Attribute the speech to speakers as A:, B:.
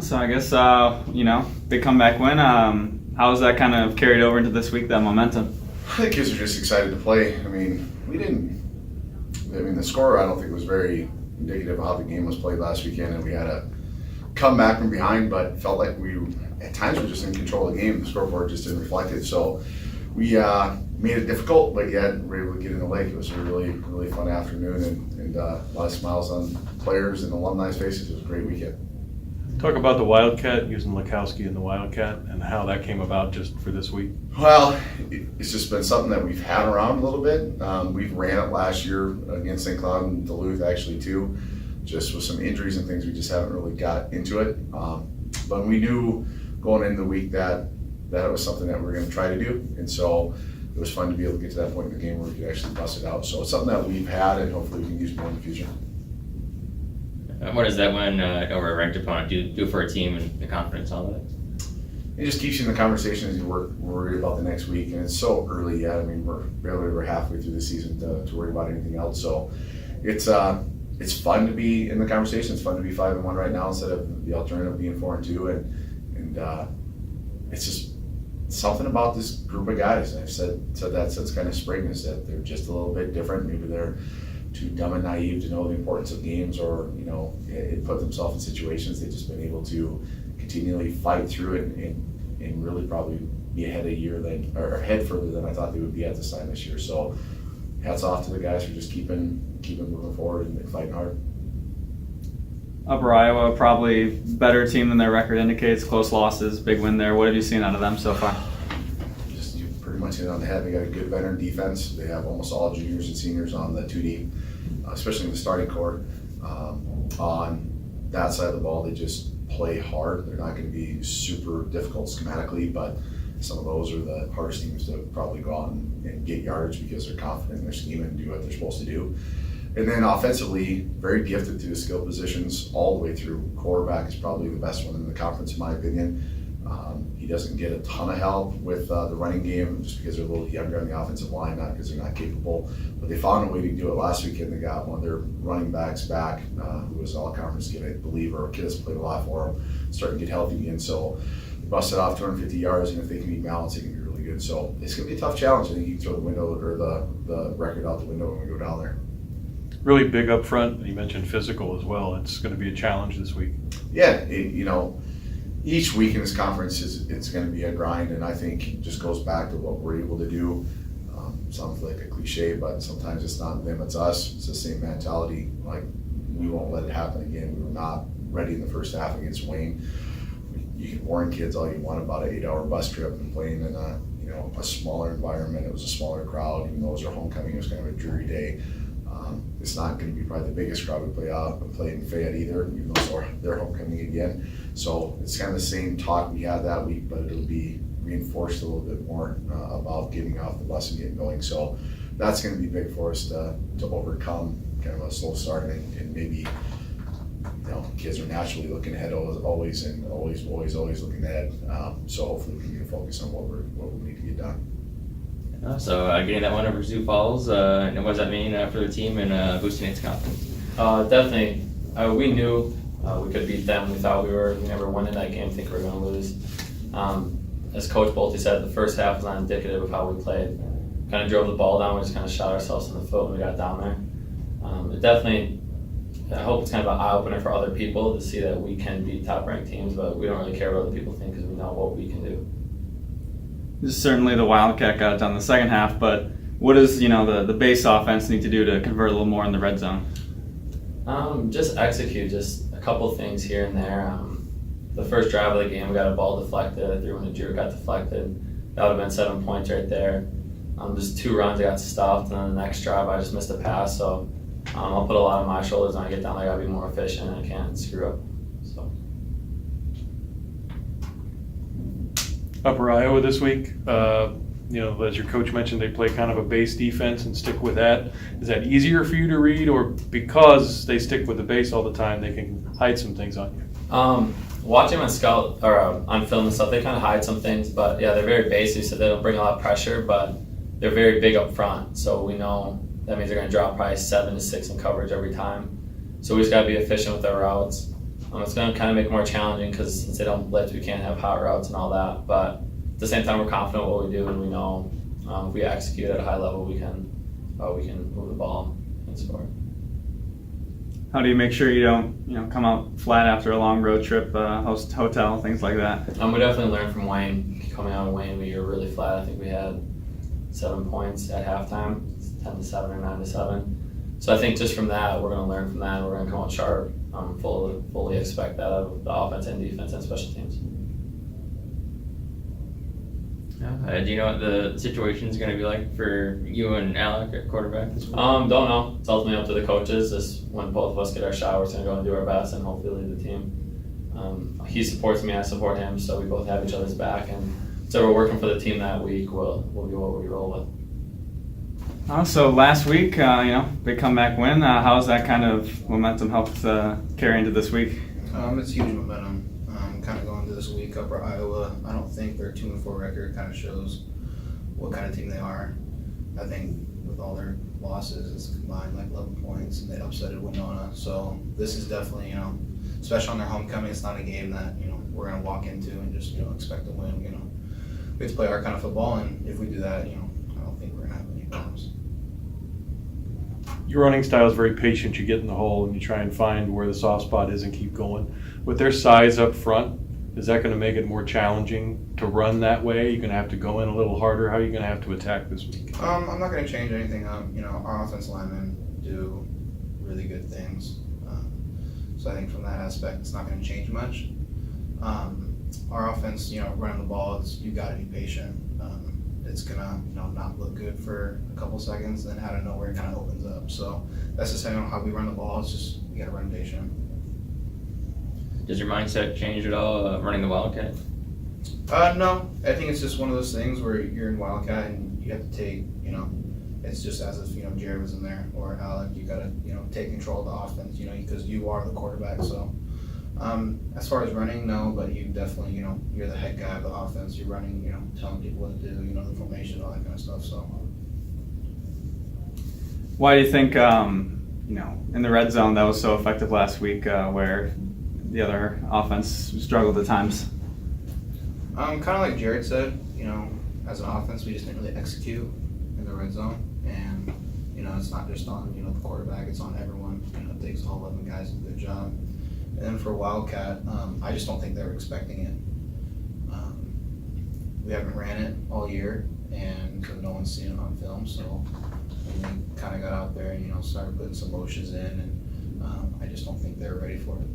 A: So I guess, big comeback win. How was that kind of carried over into this week, that momentum?
B: I think kids are just excited to play. The score I don't think was very indicative of how the game was played last weekend, and we had a come back from behind, but felt like we, at times, were just in control of the game. The scoreboard just didn't reflect it. So we made it difficult, but yet we were able to get in the lake. It was a really, really fun afternoon, and a lot of smiles on players and alumni's faces. It was a great weekend.
C: Talk about the Wildcat, using Lackowski in the Wildcat, and how that came about just for this week.
B: Well, it's just been something that we've had around a little bit. We ran it last year against St. Cloud and Duluth, actually, too. Just with some injuries and things, we just haven't really got into it. But we knew going into the week that it was something that we were going to try to do. And so it was fun to be able to get to that point in the game where we could actually bust it out. So it's something that we've had, and hopefully we can use more in the future.
D: What does that win over a ranked opponent do for a team and the confidence on it?
B: It just keeps you in the conversation as you worry about the next week, and it's so early yet. We're halfway through the season to worry about anything else. So it's fun to be in the conversation. It's fun to be 5-1 right now instead of the alternative of being 4-2, and it's just something about this group of guys. And I've said that since kind of spring, is that they're just a little bit different. Maybe they're too dumb and naive to know the importance of games, or it put themselves in situations they've just been able to continually fight through it and really probably be ahead further than I thought they would be at this time this year. So hats off to the guys for just keeping moving forward and fighting hard.
A: Upper Iowa, probably better team than their record indicates. Close losses, big win there. What have you seen out of them so far?
B: You pretty much hit it on the head. They got a good veteran defense. They have almost all juniors and seniors on the 2D, especially in the starting core. On that side of the ball, they just play hard. They're not going to be super difficult schematically, but some of those are the hardest teams to probably go out and get yards because they're confident in their scheme and do what they're supposed to do. And then offensively, very gifted through the skill positions all the way through. Quarterback is probably the best one in the conference, in my opinion. He doesn't get a ton of help with the running game just because they're a little younger on the offensive line, not because they're not capable. But they found a way to do it last weekend. They got one of their running backs back, who was an all-conference kid, I believe, or a kid that's played a lot for him, starting to get healthy again. So they busted off 250 yards, and if they can be balanced, it can be really good. So it's going to be a tough challenge. I think you can throw the window or the record out the window when we go down there.
C: Really big up front. You mentioned physical as well. It's going to be a challenge this week.
B: Yeah, each week in this conference it's going to be a grind, and I think it just goes back to what we're able to do. Sounds like a cliche, but sometimes it's not them, it's us. It's the same mentality. Like, we won't let it happen again. We were not ready in the first half against Wayne. You can warn kids all you want about an 8-hour bus trip and playing in a smaller environment. It was a smaller crowd, even though it was our homecoming. It was kind of a dreary day. It's not going to be probably the biggest crowd we play in Fayette either, even though they're homecoming again. So it's kind of the same talk we had that week, but it'll be reinforced a little bit more about getting off the bus and getting going. So that's going to be big for us to overcome kind of a slow start, and maybe kids are naturally looking ahead always looking ahead. So hopefully we can focus on what we need to get done.
D: So getting that one over Sioux Falls, and what does that mean for the team and boosting its confidence?
E: Definitely. We knew we could beat them. We thought we never won in that game. Think we were going to lose. As Coach Bolte said, the first half was not indicative of how we played. Kind of drove the ball down. We just kind of shot ourselves in the foot when we got down there. It definitely, I hope it's kind of an eye-opener for other people to see that we can beat top-ranked teams, but we don't really care what other people think because we know what we can do.
A: Certainly the Wildcat got it done in the second half, but what does the base offense need to do to convert a little more in the red zone?
E: Just execute, just a couple things here and there. The first drive of the game, we got a ball deflected. I threw when Drew got deflected. That would have been 7 points right there. Just 2 runs, I got stuffed, and then the next drive, I just missed a pass. So I'll put a lot on my shoulders when I get down there. I got to be more efficient, and I can't screw up. So.
C: Upper Iowa this week, as your coach mentioned, they play kind of a base defense and stick with that. Is that easier for you to read, or because they stick with the base all the time, they can hide some things on you?
E: Watching them on scout or on film and stuff, they kind of hide some things, but yeah, they're very basic, so they don't bring a lot of pressure, but they're very big up front, so we know that means they're going to drop probably 7 to 6 in coverage every time. So we just got to be efficient with our routes. It's going to kind of make it more challenging because since they don't blitz, we can't have hot routes and all that. But at the same time, we're confident what we do, and we know if we execute at a high level, we can move the ball and score.
A: How do you make sure you don't, come out flat after a long road trip, host hotel, things like that?
E: We definitely learned from Wayne. Coming out of Wayne, we were really flat. I think we had 7 points at halftime, 10-7 or 9-7. So I think just from that, we're going to learn from that, and we're going to come out sharp. Fully expect that of the offense and defense and special teams.
D: Do you know what the situation is going to be like for you and Alec at quarterback this week?
E: Don't know. It's ultimately up to the coaches. Just when both of us get our shot, we're going to go and do our best and hopefully lead the team. He supports me, I support him, so we both have each other's back. And so we're working for the team that week. We'll be what we roll with.
A: So last week, big comeback win. How's that kind of momentum helped carry into this week?
F: It's huge momentum. Kind of going into this week, Upper Iowa, I don't think their 2-4 record kind of shows what kind of team they are. I think with all their losses, it's combined like 11 points, and they upsetted Winona. So this is definitely, especially on their homecoming, it's not a game that we're going to walk into and just expect to win. We have to play our kind of football, and if we do that, I don't think we're going to have any problems.
C: Your running style is very patient. You get in the hole and you try and find where the soft spot is and keep going. With their size up front, is that going to make it more challenging to run that way? You're going to have to go in a little harder. How are you going to have to attack this week?
F: I'm not going to change anything up. Our offensive linemen do really good things. So I think from that aspect, it's not going to change much. Our offense, running the ball, you've got to be patient. It's gonna not look good for a couple seconds, and then out of nowhere it kind of opens up. So that's just how we run the ball. It's just you got to run patient.
D: Does your mindset change at all running the Wildcat?
F: No, I think it's just one of those things where you're in Wildcat and you have to take, it's just as if Jared was in there or Alec. You got to take control of the offense, because you are the quarterback. So as far as running, no, but you definitely, you're the head guy of the offense. You're running, telling people what to do, the formation, all that kind of stuff. So
A: Why do you think, in the red zone that was so effective last week, where the other offense struggled at times?
F: Kind of like Jared said, as an offense, we just didn't really execute in the red zone, and it's not just on the quarterback; it's on everyone. It takes all 11 guys to do their job. And then for Wildcat, I just don't think they were expecting it. We haven't ran it all year, and so no one's seen it on film. So when we kind of got out there and started putting some motions in, and I just don't think they were ready for it.